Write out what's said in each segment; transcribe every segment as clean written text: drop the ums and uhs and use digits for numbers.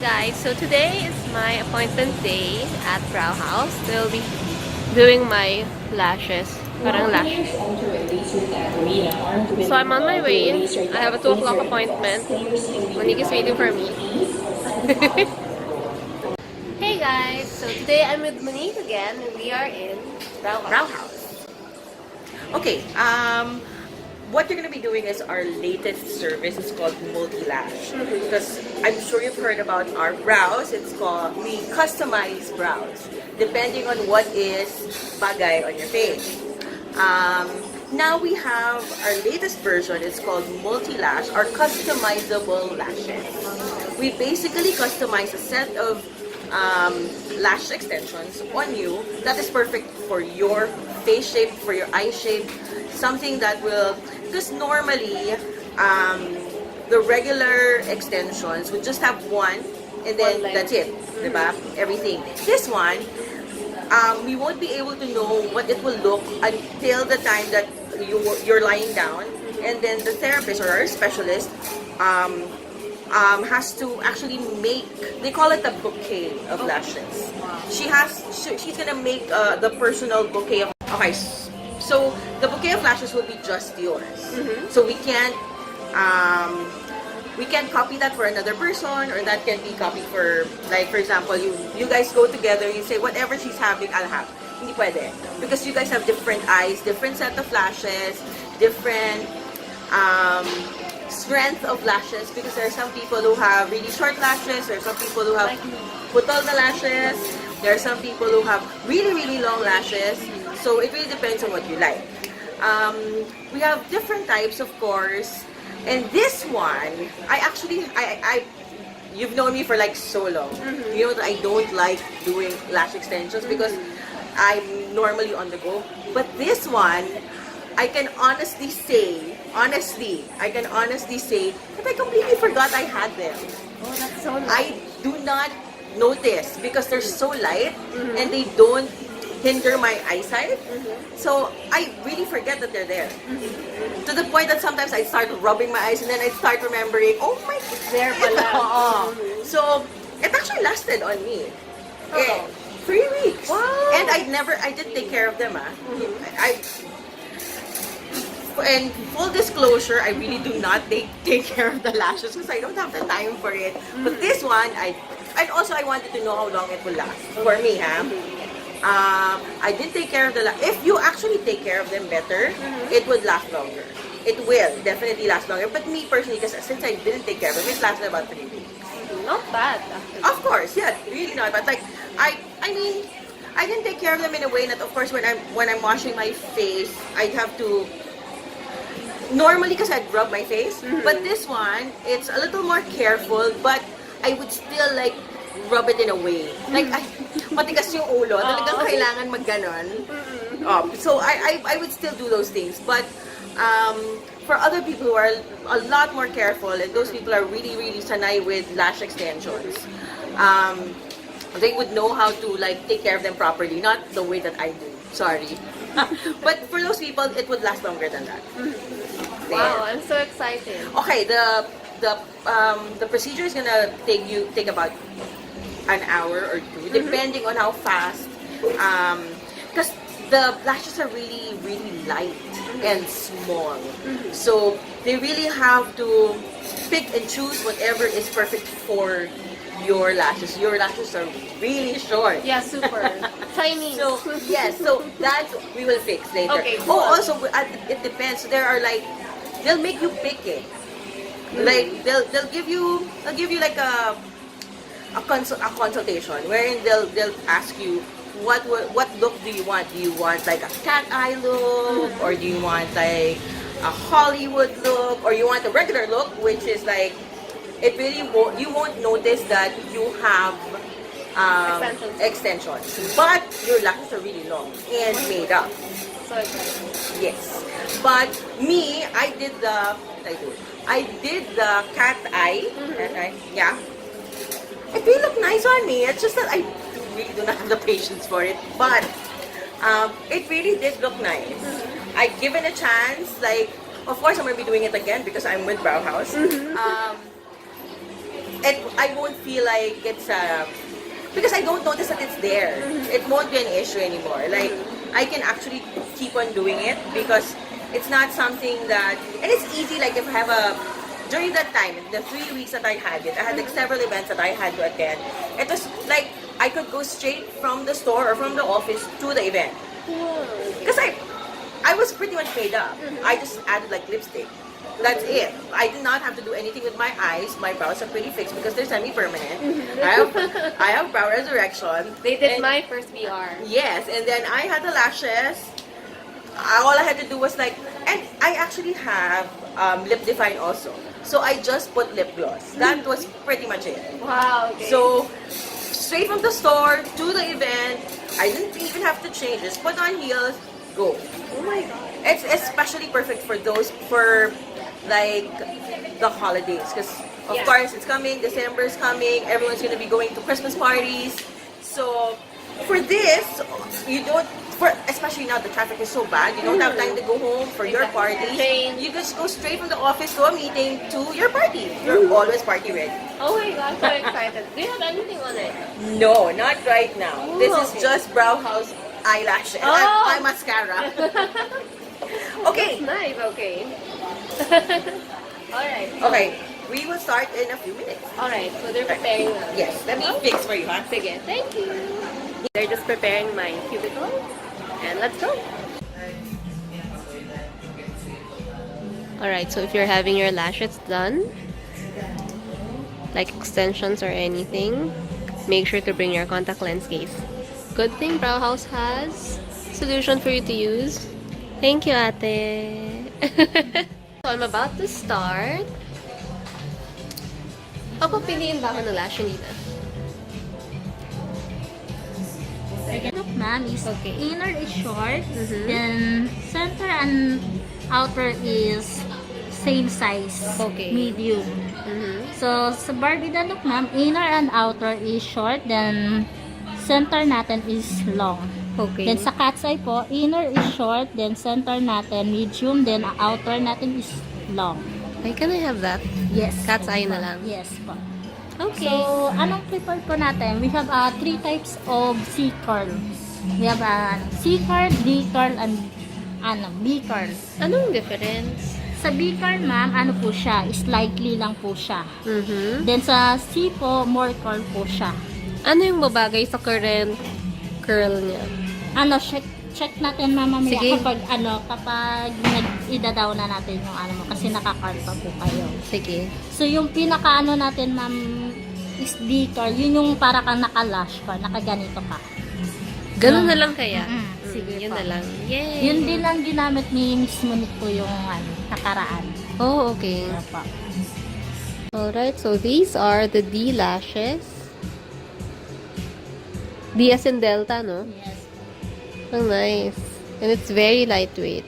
Guys, so today is my appointment day at Browhaus. They'll be doing my lashes. Parang lash. So I'm on my way. I have a 2 o'clock appointment. Monique is waiting for me. Hey guys, so today I'm with Monique again and we are in Browhaus. Okay, what you're going to be doing is our latest service. It's called multi-lash. Because I'm sure you've heard about our brows. It's called, we customize brows depending on what is bagay on your face. Now we have our latest version. It's called multi-lash or customizable lashes. We basically customize a set of lash extensions on you that is perfect for your face shape, for your eye shape, something that will, because normally the regular extensions would just have one and then that's it, diba? Everything. This one, we won't be able to know what it will look until the time that you're lying down, and then the therapist or our specialist has to actually make, they call it a bouquet of lashes. She's gonna make the personal bouquet of, okay, so the bouquet of lashes will be just yours. So we can't copy that for another person, or that can be copied for, like, for example, you guys go together, you say whatever she's having, I'll have. Hindi pwede. Because you guys have different eyes, different set of lashes, different strength of lashes, because there are some people who have really short lashes, there are some people who have putol na lashes, there are some people who have really, really long lashes. So it really depends on what you like. We have different types, of course. And this one, you've known me for like so long. You know that I don't like doing lash extensions because I'm normally on the go. But this one, I can honestly say that I completely forgot I had them. Oh, that's so nice. I do not notice because they're so light and they don't hinder my eyesight. So I really forget that they're there. To the point that sometimes I start rubbing my eyes and then I start remembering, oh my God, There pala. So it actually lasted on me. 3 weeks. Wow. And I did take care of them. And full disclosure, I really do not take care of the lashes because I don't have the time for it. But this one, and also I wanted to know how long it will last for me, I did take care of the if you actually take care of them better, it would last longer. It will definitely last longer. But me personally, because since I didn't take care of them, it lasted about 3 weeks. Not bad. Of course, yeah, really not bad. Like I mean, I didn't take care of them in a way that, of course, when I'm washing my face, I'd have to. Normally, because I'd rub my face, but this one, it's a little more careful, but I would still like rub it in a way. Like, matigas yung ulo, talagang kailangan magganon. So I would still do those things, but for other people who are a lot more careful, and those people are really, really sanay with lash extensions, they would know how to like take care of them properly, not the way that I do. Sorry. But for those people, it would last longer than that. Wow, I'm so excited. Okay, the procedure is gonna take about an hour or two, depending on how fast. Because the lashes are really, really light and small, so they really have to pick and choose whatever is perfect for your lashes. Your lashes are really short. Yeah, super. Tiny. So yes, so that we will fix later. Okay, cool. Oh, also it depends. There are like, they'll make you pick it. Like they'll give you like a consultation wherein they'll ask you what look do you want? Do you want like a cat eye look, or do you want like a Hollywood look, or you want a regular look, which is like, it really you won't notice that you have extensions, but your lashes are really long and made up. So excited. Yes, but me, I did the cat eye. Cat eye, yeah. It really looked nice on me. It's just that I really do not have the patience for it, but it really did look nice. I've given a chance. Like, of course, I'm gonna be doing it again because I'm with Browhaus. I won't feel like it's because I don't notice that it's there. It won't be an issue anymore. Like, I can actually keep on doing it because it's not something that, and it's easy. Like, if I have during that time, the 3 weeks that I had it, I had like several events that I had to attend. It was like I could go straight from the store or from the office to the event. Because I was pretty much made up. I just added like lipstick. That's it. I did not have to do anything with my eyes. My brows are pretty fixed because they're semi-permanent. I have brow resurrection. They did my first VR. Yes, and then I had the lashes. All I had to do was like, and I actually have lip define also. So I just put lip gloss. That was pretty much it. Wow, okay. So straight from the store to the event, I didn't even have to change. Just put on heels, go. Oh my god. It's especially perfect for like the holidays because of course it's coming, December is coming, everyone's gonna be going to Christmas parties. So for this, you don't, especially now the traffic is so bad, you don't have time to go home for your party. You just go straight from the office to a meeting to your party. You're always party ready. Oh my god, so excited. Do you have anything on it? No, not right now. Ooh, this is okay. just Browhaus eyelashes. Oh. Eye mascara. Okay. Nice, okay. Alright. Okay, we will start in a few minutes. Alright, so they're preparing now. Yes, let me fix for you, huh? Sige, thank you. They're just preparing my cubicle. And let's go. Alright, so if you're having your lashes done, like extensions or anything, make sure to bring your contact lens case. Good thing Browhaus has solution for you to use. Thank you, ate. So I'm about to start. Papapiliin ba ako ng lash, Nina? Look, ma'am, is Okay. inner is short, then center and outer is same size, Okay. medium. So, sa Barbie the look, ma'am, inner and outer is short, then center natin is long. Okay. Then sa cat's eye po, inner is short, then center natin medium, then outer natin is long. Ay, can I have that? Yes. Cat's po, eye na ma'am. lang. Yes po. Okay. So, anong prepared po natin? We have 3 types of C-curl. We have C-curl, D-curl, and B-curl. Anong difference? Sa B-curl, ma'am, ano po siya? Slightly lang po siya. Mm-hmm. Then sa C po, more curl po siya. Ano yung babagay sa current curl niya? Check natin mamaya Sige. kapag nag-idadaw na natin yung mo kasi naka-curl pa po kayo. Sige. So, yung pinaka natin, ma'am, is D-curl. Yun yung para kang naka-lash ka, nakaganito ka. Ganun na lang kaya? Sige yun po. na lang. Yay! Yun din lang ginamit ni Miss Monique po yung nakaraan. Oh, okay. Ano po. Alright, so these are the D lashes. D as in Delta, no? Yes. Oh, nice. And it's very lightweight.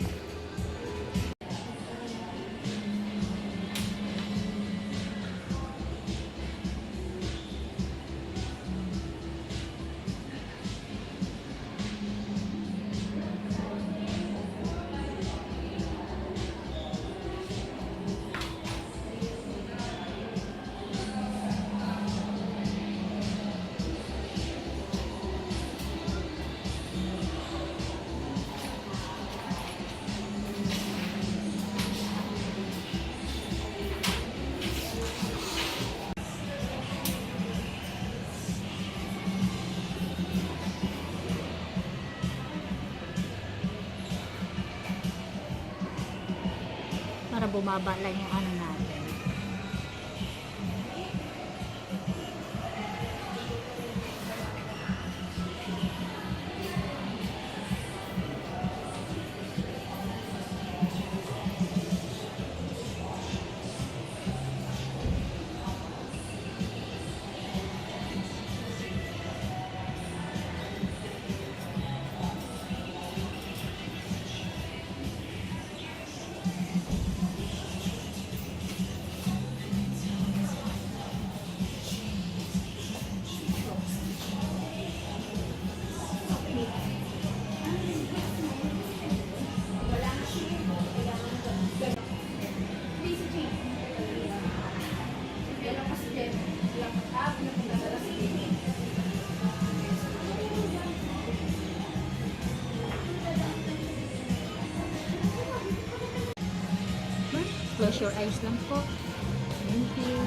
Para bumaba lang yung natin. Close your eyes lang po. Thank you.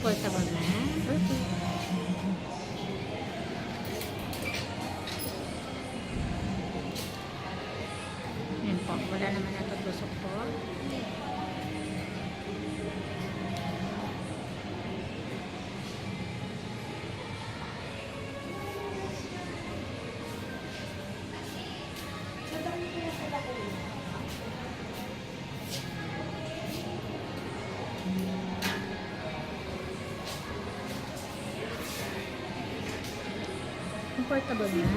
Comfortable na. Yan po. Wala naman natutusok po. Comfortable na.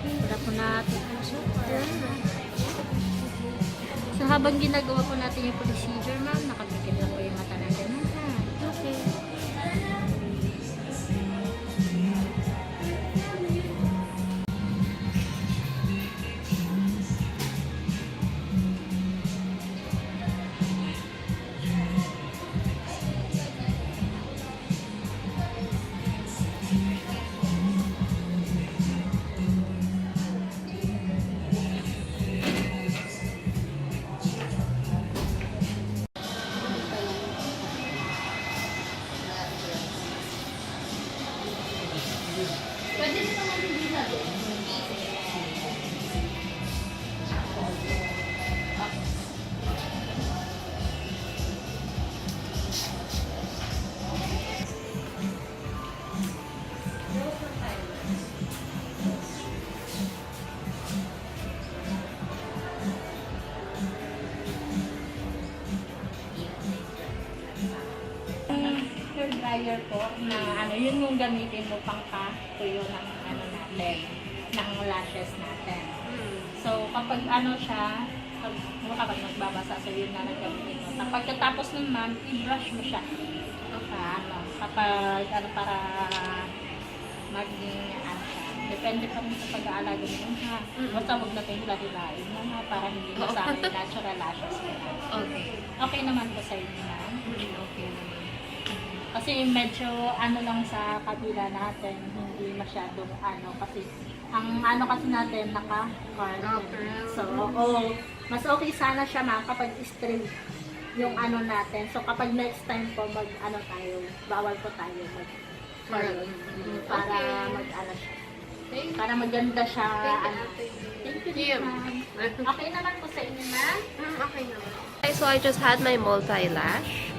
Wala po natin ang super. So habang ginagawa po natin yung procedure, ma'am, nakapikit na po yung mata natin. Okay. Dryer po na yun yung gamitin mo pang tuyo ng natin, ng lashes natin. So kapag siya, kapag nagbabasa, so yun na nagamitin mo. Kapag katapos nun, ma'am, i-brush mo siya. Kapag para maging siya. Depende pa rin sa pag-aalaga mo ha. Basta huwag na tayong lahilain mo para hindi masama yung natural lashes mo. Okay. Okay naman po sa inyo, ma'am. Okay naman. Kasi medyo lang sa kabila natin, hindi masyadong kasi ang kasi natin naka-curl. So, mas okay sana siya ma'am kapag straight yung natin. So, kapag next time po tayo, bawal po tayo mag-curl. Para siya. Para maganda siya. Thank you, ma'am. Okay naman po sa inyo, ma'am? Okay naman. So, I just had my multi-lash.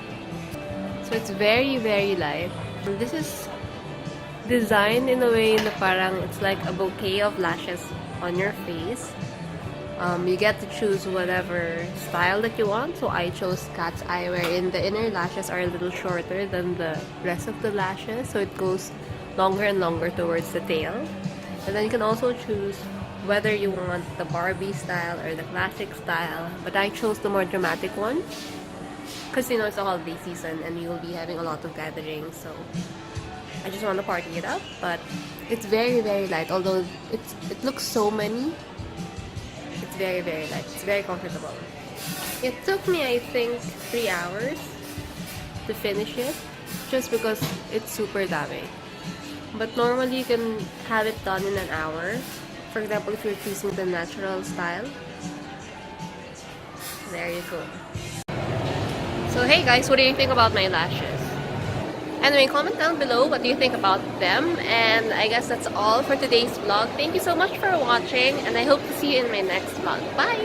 So it's very, very light. This is designed in a way na parang it's like a bouquet of lashes on your face. You get to choose whatever style that you want. So I chose cat's eye, wherein the inner lashes are a little shorter than the rest of the lashes. So it goes longer and longer towards the tail. And then you can also choose whether you want the Barbie style or the classic style. But I chose the more dramatic one. Because it's a holiday season and you'll be having a lot of gatherings, so I just want to party it up. But it's very, very light. Although it looks so many, it's very, very light. It's very comfortable. It took me, I think, 3 hours to finish it, just because it's super dami. But normally you can have it done in an hour. For example, if you're choosing the natural style, there you go. So hey guys, what do you think about my lashes? Anyway, comment down below what do you think about them. And I guess that's all for today's vlog. Thank you so much for watching, and I hope to see you in my next vlog. Bye!